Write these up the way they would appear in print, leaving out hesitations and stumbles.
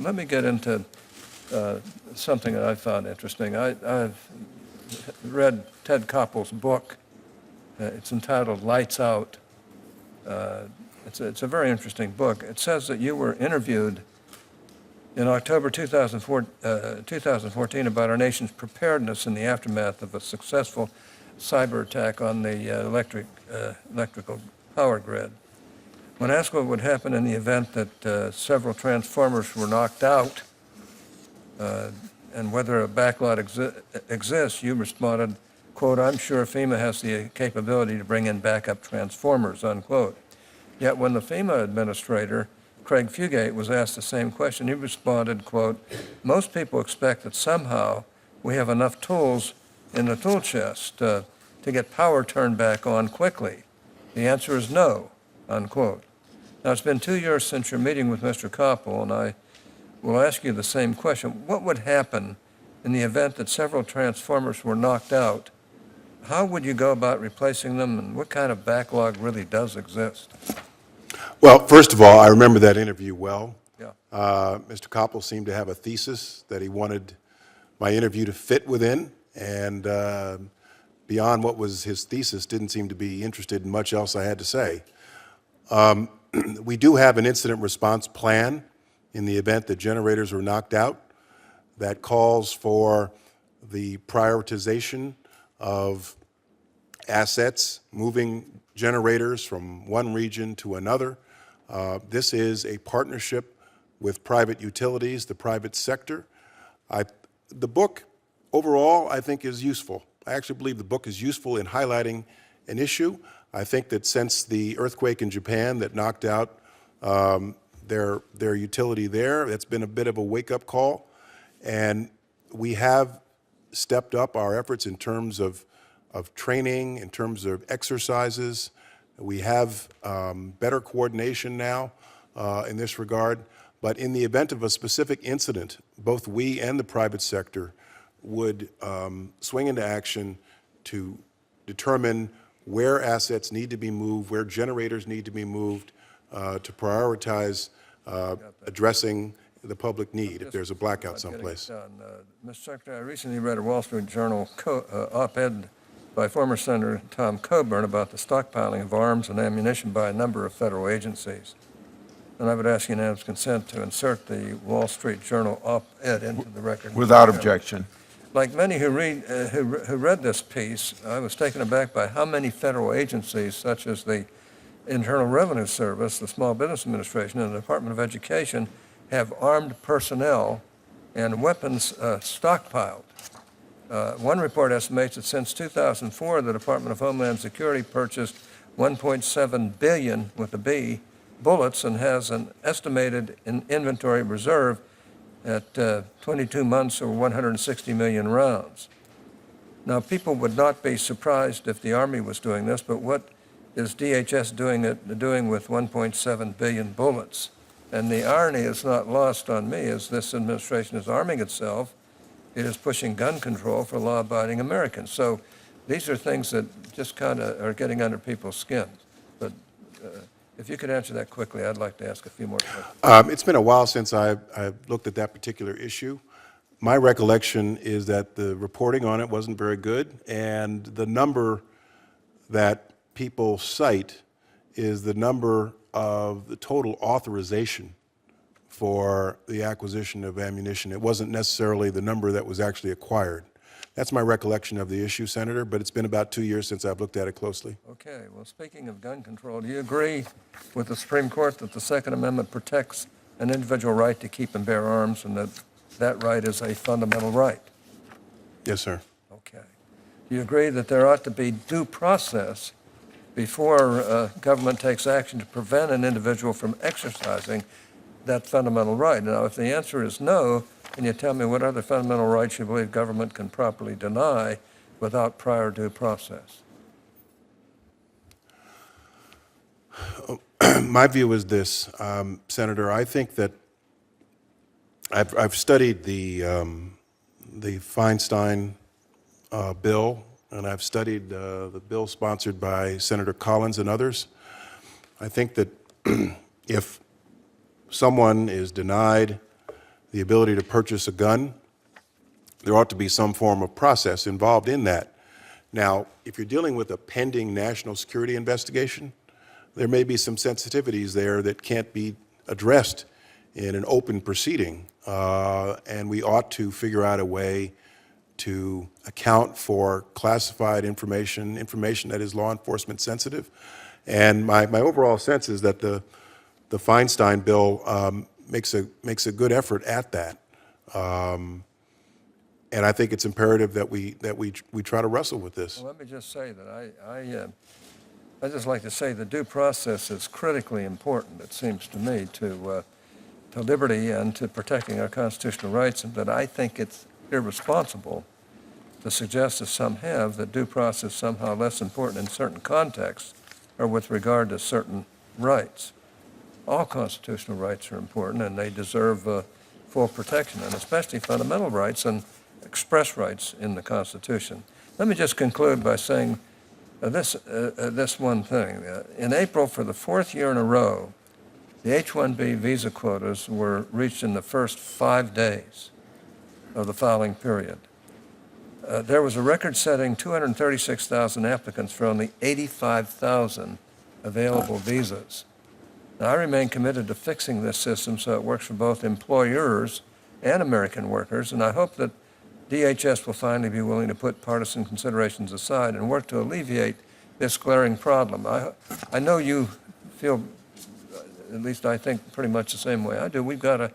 Let me get into something that I found interesting. I've read Ted Koppel's book. It's entitled Lights Out. It's a very interesting book. It says that you were interviewed in October 2014 about our nation's preparedness in the aftermath of a successful cyber attack on the electrical power grid. When asked what would happen in the event that several transformers were knocked out and whether a backlog exists, you responded, quote, "I'm sure FEMA has the capability to bring in backup transformers," unquote. Yet when the FEMA administrator, Craig Fugate, was asked the same question, he responded, quote, "Most people expect that somehow we have enough tools in the tool chest to get power turned back on quickly. The answer is no," unquote. Now, it's been 2 years since your meeting with Mr. Koppel, and I will ask you the same question. What would happen in the event that several transformers were knocked out? How would you go about replacing them, and what kind of backlog really does exist? Well, first of all, I remember that interview well. Yeah. Mr. Koppel seemed to have a thesis that he wanted my interview to fit within, and beyond what was his thesis, didn't seem to be interested in much else I had to say. We do have an incident response plan in the event that generators are knocked out that calls for the prioritization of assets, moving generators from one region to another. This is a partnership with private utilities, the private sector. The book, overall, I think is useful. I actually believe the book is useful in highlighting an issue. I think that since the earthquake in Japan that knocked out their utility there, that's been a bit of a wake-up call. And we have stepped up our efforts in terms of training, in terms of exercises. We have better coordination now in this regard. But in the event of a specific incident, both we and the private sector would swing into action to determine where assets need to be moved, where generators need to be moved, to prioritize addressing the public need if there's a blackout someplace. Mr. Secretary, I recently read a Wall Street Journal op-ed by former Senator Tom Coburn about the stockpiling of arms and ammunition by a number of federal agencies. And I would ask unanimous consent to insert the Wall Street Journal op-ed into the record. Without objection. Like many who read this piece, I was taken aback by how many federal agencies, such as the Internal Revenue Service, the Small Business Administration, and the Department of Education, have armed personnel and weapons stockpiled. One report estimates that since 2004, the Department of Homeland Security purchased 1.7 billion, with a B, bullets and has an estimated inventory reserve at 22 months or 160 million rounds. Now, people would not be surprised if the Army was doing this, but what is DHS doing with 1.7 billion bullets? And the irony is not lost on me as this administration is arming itself. It is pushing gun control for law-abiding Americans. So these are things that just kind of are getting under people's skins. But if you could answer that quickly, I'd like to ask a few more questions. It's been a while since I've looked at that particular issue. My recollection is that the reporting on it wasn't very good, and the number that people cite is the number of the total authorization for the acquisition of ammunition. It wasn't necessarily the number that was actually acquired. That's my recollection of the issue, Senator, but it's been about 2 years since I've looked at it closely. Okay, well, speaking of gun control, do you agree with the Supreme Court that the Second Amendment protects an individual right to keep and bear arms, and that that right is a fundamental right? Yes, sir. Okay. Do you agree that there ought to be due process before government takes action to prevent an individual from exercising that fundamental right? Now, if the answer is no, can you tell me what other fundamental rights you believe government can properly deny without prior due process? My view is this, Senator. I think that I've studied the Feinstein bill, and I've studied the bill sponsored by Senator Collins and others. I think that if someone is denied the ability to purchase a gun, there ought to be some form of process involved in that. Now, if you're dealing with a pending national security investigation, there may be some sensitivities there that can't be addressed in an open proceeding, and we ought to figure out a way to account for classified information that is law enforcement sensitive. And my overall sense is that the Feinstein bill makes a good effort at that. And I think it's imperative that we try to wrestle with this. Well, let me just say that I just like to say the due process is critically important, it seems to me, to liberty and to protecting our constitutional rights, and that I think it's irresponsible to suggest, as some have, that due process is somehow less important in certain contexts or with regard to certain rights. All constitutional rights are important, and they deserve full protection, and especially fundamental rights and express rights in the Constitution. Let me just conclude by saying this one thing. In April, for the fourth year in a row, the H-1B visa quotas were reached in the first 5 days of the filing period. There was a record-setting 236,000 applicants for only 85,000 available visas. Now, I remain committed to fixing this system so it works for both employers and American workers, and I hope that DHS will finally be willing to put partisan considerations aside and work to alleviate this glaring problem. I know you feel, at least I think, pretty much the same way I do. We've got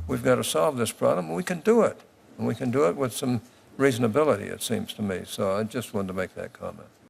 to solve this problem, and we can do it. And we can do it with some reasonability, it seems to me. So I just wanted to make that comment.